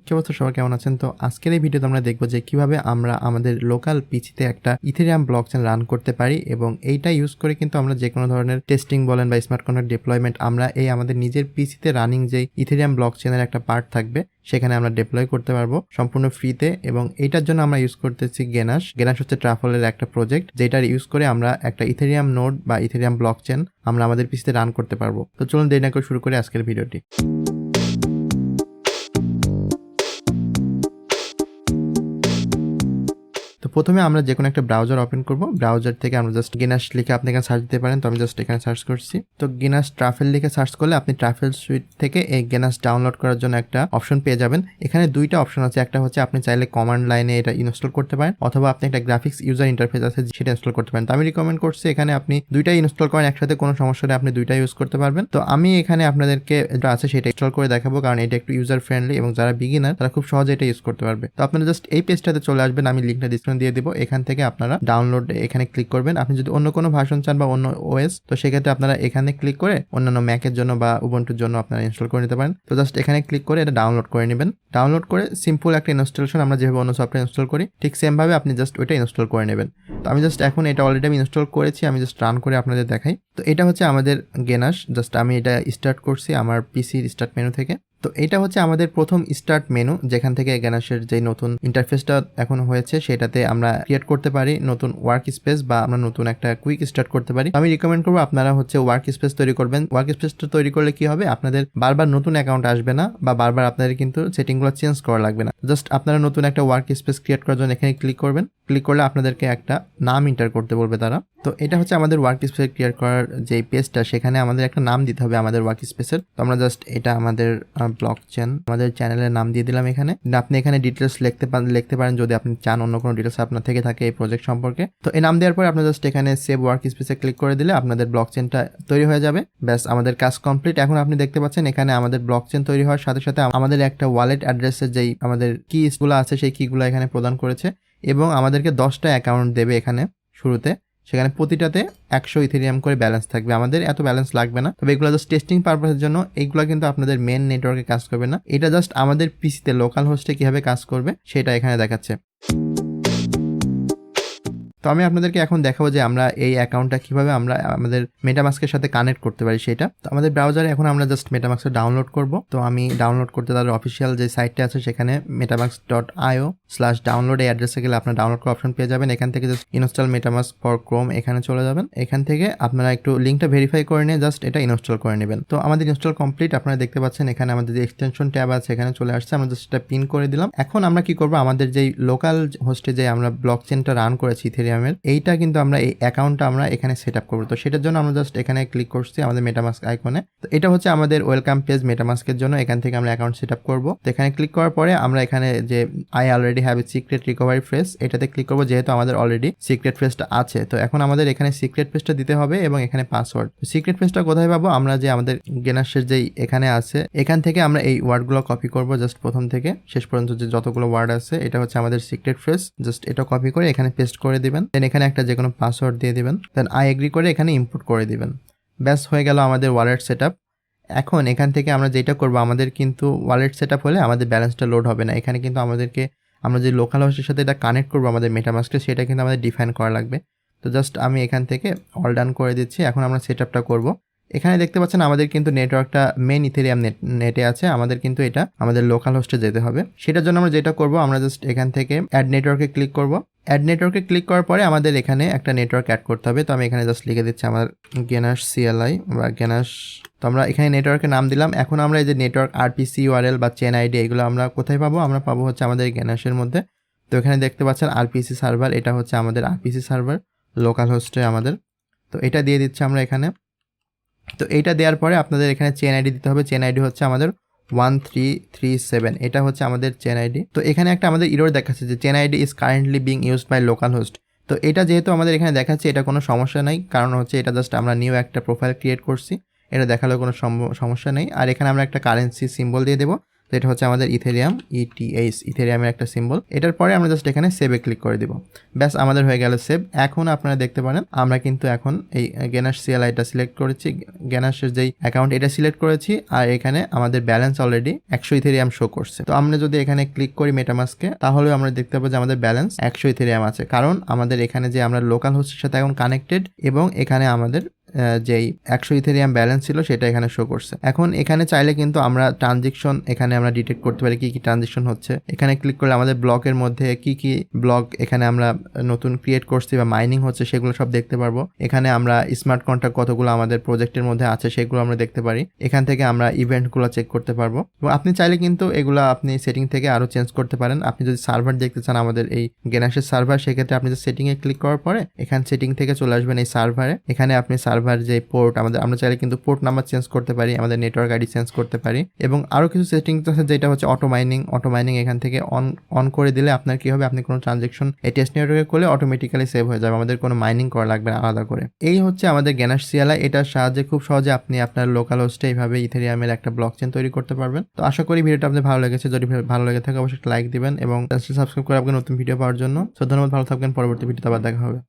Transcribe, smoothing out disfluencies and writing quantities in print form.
কি অবস্থা, সবাই কেমন আছেন? তো আজকের এই ভিডিওতে আমরা দেখব যে কিভাবে আমরা আমাদের লোকাল পিসিতে একটা ইথেরিয়াম ব্লকচেন রান করতে পারি এবং এইটা ইউজ করে কিন্তু আমরা যে কোনো ধরনের টেস্টিং বলেন বা স্মার্ট কন্ট্রাক্ট ডিপ্লয়মেন্ট আমরা এই আমাদের নিজের পিসিতে রানিং যে ইথেরিয়াম ব্লকচেনের একটা পার্ট থাকবে সেখানে আমরা ডিপ্লয় করতে পারবো সম্পূর্ণ ফ্রিতে। এবং এইটার জন্য আমরা ইউজ করতেছি গেনাশ হচ্ছে ট্রাফলের একটা প্রজেক্ট যেটার ইউজ করে আমরা একটা ইথেরিয়াম নোড বা ইথেরিয়াম ব্লকচেন আমরা আমাদের পিসিতে রান করতে পারবো। তো চলুন দেরি না করে শুরু করি আজকের ভিডিওটি। তো প্রথমে আমরা যে কোনো একটা ব্রাউজার ওপেন করব। ব্রাউজার থেকে আমরা জাস্ট গেনাশ লিখে আপনি এখানে সার্চ দিতে পারেন। তো আমি জাস্ট এখানে সার্চ করছি। তো গেনাশ ট্রাফেল লিখে সার্চ করলে আপনি ট্রাফেল সুইট থেকে এই গেনাশ ডাউনলোড করার জন্য একটা অপশন পেয়ে যাবেন। এখানে দুইটা অপশন আছে, একটা হচ্ছে আপনি চাইলে কমান্ড লাইনে এটা ইনস্টল করতে পারেন অথবা আপনি একটা গ্রাফিক্স ইউজার ইন্টারফেস আছে সেটা ইনস্টল করতে পারেন। তো আমি রিকমেন্ড করছি এখানে আপনি দুইটাই ইনস্টল করেন একসাথে, কোনো সমস্যা নেই, আপনি দুইটাই ইউজ করতে পারবেন। তো আমি এখানে আপনাদেরকে যেটা আছে সেটা ইনস্টল করে দেখাবো কারণ এটা একটু ইউজার ফ্রেন্ডলি এবং যারা বিগিনার তারা খুব সহজে এটা ইউজ করতে পারবে। তো আপনারা জাস্ট এই পেজটাতে চলে আসবেন, আমি লিঙ্কটা ডিসক্রিপশনে দিয়ে দিব। এখান থেকে আপনারা ডাউনলোড এখানে ক্লিক করবেন। আপনি যদি অন্য কোনো ভার্সন চান বা অন্য ওএস তো সেক্ষেত্রে আপনারা এখানে ক্লিক করে অন্যান্য ম্যাকের জন্য বা উবুন্টুর জন্য আপনারা ইনস্টল করে নিতে পারেন। তো জাস্ট এখানে ক্লিক করে এটা ডাউনলোড করে নেবেন। ডাউনলোড করে সিম্পল একটা ইনস্টলেশন আমরা যেভাবে অন্য সফটওয়্যার ইনস্টল করি ঠিক সেম ভাবে আপনি জাস্ট ওইটা ইনস্টল করে নেবেন। তো আমি জাস্ট এখন এটা অলরেডি আমি ইনস্টল করেছি, আমি জাস্ট রান করে আপনাদের দেখাই। তো এটা হচ্ছে আমাদের গেনাশ, জাস্ট আমি এটা স্টার্ট করছি আমার পিসির স্টার্ট মেনু থেকে। তো এটা হচ্ছে আমাদের প্রথম স্টার্ট মেনু যেখান থেকে গেনাশের যে নতুন ইন্টারফেসটা এখন হয়েছে সেটাতে আমরা ক্রিয়েট করতে পারি নতুন ওয়ার্ক স্পেস বা আমরা নতুন একটা কুইক স্টার্ট করতে পারি। আমি রিকমেন্ড করবো আপনারা হচ্ছে ওয়ার্ক স্পেস তৈরি করবেন। ওয়ার্ক স্পেসটা তৈরি করলে কি হবে, আপনাদের বারবার নতুন অ্যাকাউন্ট আসবে না বা বারবার আপনাদের কিন্তু সেটিংগুলো চেঞ্জ করা লাগবে না। জাস্ট আপনারা নতুন একটা ওয়ার্ক স্পেস ক্রিয়েট করার জন্য এখানে ক্লিক করবেন। ক্লিক করলে আপনাদেরকে একটা নাম এন্টার করতে বলবে তারা। তো এটা হচ্ছে আমাদের ওয়ার্ক স্পেস ক্রিয়েট করার যে পেজটা, সেখানে আমাদের একটা নাম দিতে হবে আমাদের ওয়ার্ক স্পেসের। তো আমরা জাস্ট এটা আমাদের ব্লকচেন আমাদের চ্যানেলের নাম দিয়ে দিলাম। এখানে আপনি এখানে ডিটেলস লিখতে পারেন যদি আপনি চান অন্য কোনো ডিটেলস আপনার থেকে থাকে এই প্রজেক্ট সম্পর্কে। তো এই নাম দেওয়ার পরে আপনার জাস্ট এখানে সেভ ওয়ার্ক স্পেসে ক্লিক করে দিলে আপনাদের ব্লকচেনটা তৈরি হয়ে যাবে। ব্যাস, আমাদের কাজ কমপ্লিট। এখন আপনি দেখতে পাচ্ছেন এখানে আমাদের ব্লকচেন তৈরি হওয়ার সাথে সাথে আমাদের একটা ওয়ালেট অ্যাড্রেসের যেই আমাদের কিগুলো আছে সেই কিগুলো এখানে প্রদান করেছে এবং আমাদেরকে 10টা অ্যাকাউন্ট দেবে এখানে শুরুতে। সেখানে প্রতিটাতে 100 ইথেরিয়াম করে ব্যালেন্স থাকবে। আমাদের এত ব্যালেন্স লাগবে না, তবে এগুলো জাস্ট টেস্টিং পারপাসের জন্য। এইগুলো কিন্তু আপনাদের মেন নেটওয়ার্কে কাজ করবে না, এটা জাস্ট আমাদের পিসিতে লোকাল হোস্টে কিভাবে কাজ করবে সেটা এখানে দেখাচ্ছে। তো আমি আপনাদেরকে এখন দেখাবো যে আমরা এই অ্যাকাউন্টটা কিভাবে আমরা আমাদের মেটামাস্কের সাথে কানেক্ট করতে পারি সেটা। তো আমাদের ব্রাউজারে এখন আমরা জাস্ট মেটামাস্ক ডাউনলোড করব। তো আমি ডাউনলোড করতে তাদের অফিসিয়াল যে সাইটটা আছে সেখানে metamask.io/download এই অ্যাড্রেসে গেলে আপনারা ডাউনলোড করার অপশন পেয়ে যাবেন। এখান থেকে just install MetaMask for Chrome এখানে চলে যাবেন। এখান থেকে আপনারা একটু লিঙ্কটা ভেরিফাই করে নিয়ে জাস্ট এটা ইনস্টল করে নেবেন। তো আমাদের ইনস্টল কমপ্লিট। আপনারা দেখতে পাচ্ছেন এখানে আমাদের যে এক্সটেনশন ট্যাব আছে এখানে চলে আসছে। আমরা জাস্ট এটা পিন করে দিলাম। এখন আমরা কি করব, আমাদের যেই লোকাল হোস্টে যে আমরা ব্লকচেনটা রান করেছি ইথেরিয়ামের, এইটা কিন্তু আমরা এই অ্যাকাউন্টটা আমরা এখানে সেট আপ করবো। তো সেটার জন্য আমরা জাস্ট এখানে ক্লিক করছি আমাদের মেটামাস্ক আইকনে। তো এটা হচ্ছে আমাদের ওয়েলকাম পেজ মেটামাস্কের জন্য। এখান থেকে আমরা অ্যাকাউন্ট সেট আপ করবো। তো এখানে ক্লিক করার পরে আমরা এখানে যে I already have a secret recovery phrase এটাতে ক্লিক করবো, যেহেতু আমাদের অলরেডি সিক্রেট ফ্রেজটা আছে। তো এখন আমাদের এখানে সিক্রেট ফ্রেজটা দিতে হবে এবং এখানে পাসওয়ার্ড। সিক্রেট ফ্রেজটা কোথায় পাবো, আমরা যে আমাদের গেনাশের যেই এখানে আছে এখান থেকে আমরা এই ওয়ার্ডগুলো কপি করবো। জাস্ট প্রথম থেকে শেষ পর্যন্ত যে যতগুলো ওয়ার্ড আছে এটা হচ্ছে আমাদের সিক্রেট ফ্রেজ। জাস্ট এটা কপি করে এখানে পেস্ট করে দিবেন। দেন এখানে একটা যে কোনো পাসওয়ার্ড দিয়ে দিবেন। দেন আই এগ্রি করে এখানে ইনপুট করে দিবেন। ব্যাস, হয়ে গেল আমাদের ওয়ালেট সেটআপ। এখন এখান থেকে আমরা যেটা করব, আমাদের কিন্তু ওয়ালেট সেটআপ হলে আমাদের ব্যালেন্সটা লোড হবে না। এখানে কিন্তু আমাদেরকে আমরা যে লোকাল হোস্টের সাথে এটা কানেক্ট করবো আমাদের মেটামাস্কে সেটা কিন্তু আমাদের ডিফাইন করা লাগবে। তো জাস্ট আমি এখান থেকে অল ডান করে দিচ্ছি। এখন আমরা সেটআপটা করব। এখানে দেখতে পাচ্ছেন আমাদের কিন্তু নেটওয়ার্কটা মেন ইথেরিয়াম নেটে আছে, আমাদের কিন্তু এটা আমাদের লোকাল হোস্টে যেতে হবে। সেটার জন্য আমরা যেটা করব, আমরা জাস্ট এখান থেকে অ্যাড নেটওয়ার্কে ক্লিক করব। অ্যাড নেটওয়ার্কে ক্লিক করার পরে আমাদের এখানে একটা নেটওয়ার্ক অ্যাড করতে হবে। তো আমি এখানে জাস্ট লিখে দিচ্ছি আমার গেনাশ সিএলআই বা গেনাশ। তো আমরা এখানে নেটওয়ার্কের নাম দিলাম। এখন আমরা এই যে নেটওয়ার্ক আরপিসি ইউআরএল বা চেন আইডি এগুলো আমরা কোথায় পাবো, আমরা পাবো হচ্ছে আমাদের গেনাশের মধ্যে। তো এখানে দেখতে পাচ্ছেন আরপিসি সার্ভার, এটা হচ্ছে আমাদের আরপিসি সার্ভার লোকাল হোস্টে আমাদের। তো এটা দিয়ে দিচ্ছি আমরা এখানে। তো এইটা দেওয়ার পরে আপনাদের এখানে চেন আইডি দিতে হবে। চেন আইডি হচ্ছে আমাদের 1337, এটা হচ্ছে আমাদের চেন আইডি। তো এখানে একটা আমাদের ইরর দেখাচ্ছে যে chain ID is currently being used by local host. তো এটা যেহেতু আমাদের এখানে দেখাচ্ছে এটা কোনো সমস্যা নাই, কারণ হচ্ছে এটা জাস্ট আমরা নিউ একটা প্রোফাইল ক্রিয়েট করছি, এটা দেখালেও কোনো সমস্যা নেই। আর এখানে আমরা একটা কারেন্সি সিম্বল দিয়ে দেবো তো এটা হচ্ছে আমাদের ইথেরিয়াম ইথেরিয়ামের একটা সিম্বল। এটার পরে আমরা জাস্ট এখানে সেভে ক্লিক করে দিব। ব্যাস আমাদের হয়ে গেল সেভ। এখন আপনারা দেখতে পারেন আমরা কিন্তু এখন এই গ্যানাশ CLIটা সিলেক্ট করেছি, গ্যানাশের যেই অ্যাকাউন্ট এটা সিলেক্ট করেছি, আর এখানে আমাদের ব্যালেন্স অলরেডি 100 ইথেরিয়াম শো করছে। তো আমরা যদি এখানে ক্লিক করি মেটামাস্কে, তাহলে আমরা দেখতে পাবো যে আমাদের ব্যালেন্স 100 ইথেরিয়াম আছে, কারণ আমাদের এখানে যে আমরা লোকাল হোস্টের সাথে এখন কানেক্টেড এবং এখানে আমাদের যেই 100 ইথেরিয়াম ব্যালেন্স ছিল সেটা এখানে শো করছে। এখন এখানে চাইলে কিন্তু আমরা ট্রানজেকশন এখানে আমরা ডিটেক্ট করতে পারি কি কি ট্রানজেকশন হচ্ছে। এখানে ক্লিক করলে আমাদের ব্লকের মধ্যে কি কি ব্লক এখানে আমরা নতুন ক্রিয়েট করছি বা মাইনিং হচ্ছে সেগুলো সব দেখতে পারবো। এখানে আমরা স্মার্ট কন্ট্রাক্ট কতগুলো আমাদের প্রজেক্টের মধ্যে আছে সেগুলো আমরা দেখতে পারি। এখান থেকে আমরা ইভেন্টগুলো চেক করতে পারবো এবং আপনি চাইলে কিন্তু এগুলো আপনি সেটিং থেকে আরো চেঞ্জ করতে পারেন। আপনি যদি সার্ভার দেখতে চান আমাদের এই গ্যানাশের সার্ভার, সেক্ষেত্রে আপনি যে সেটিং এ ক্লিক করার পরে এখানে সেটিং থেকে চলে আসবেন এই সার্ভারে। এখানে আপনি সার্ভার যে পোর্ট আমরা চাইলে কিন্তু পোর্ট নাম্বার চেঞ্জ করতে পারি, আমাদের নেটওয়ার্ক আইডি চেঞ্জ করতে পারি এবং আরো কিছু সেটিংস আছে যেটা হচ্ছে অটো মাইনিং এখান থেকে অন করে দিলে আপনার কি হবে, আপনি কোনো ট্রানজেকশন এই টেস্ট নেটওয়ার্কে করলে অটোমেটিক্যালি সেভ হয়ে যাবে, আমাদের কোনো মাইনিং করা লাগবে না আলাদা করে। এই হচ্ছে আমাদের গ্যানাশ CLI। এটার সাহায্যে খুব সহজে আপনি আপনার লোকাল হোস্টে এইভাবে ইথেরিয়ামের একটা ব্লকচেন তৈরি করতে পারবেন। তো আশা করি ভিডিওটা আপনাদের ভালো লেগেছে। যদি ভালো লেগে থাকে অবশ্যই একটা লাইক দিবেন এবং চ্যানেলটি সাবস্ক্রাইব করে রাখবেন নতুন ভিডিও পাওয়ার জন্য। ধন্যবাদ, ভালো থাকবেন, পরবর্তী ভিডিওতে আবার দেখা হবে।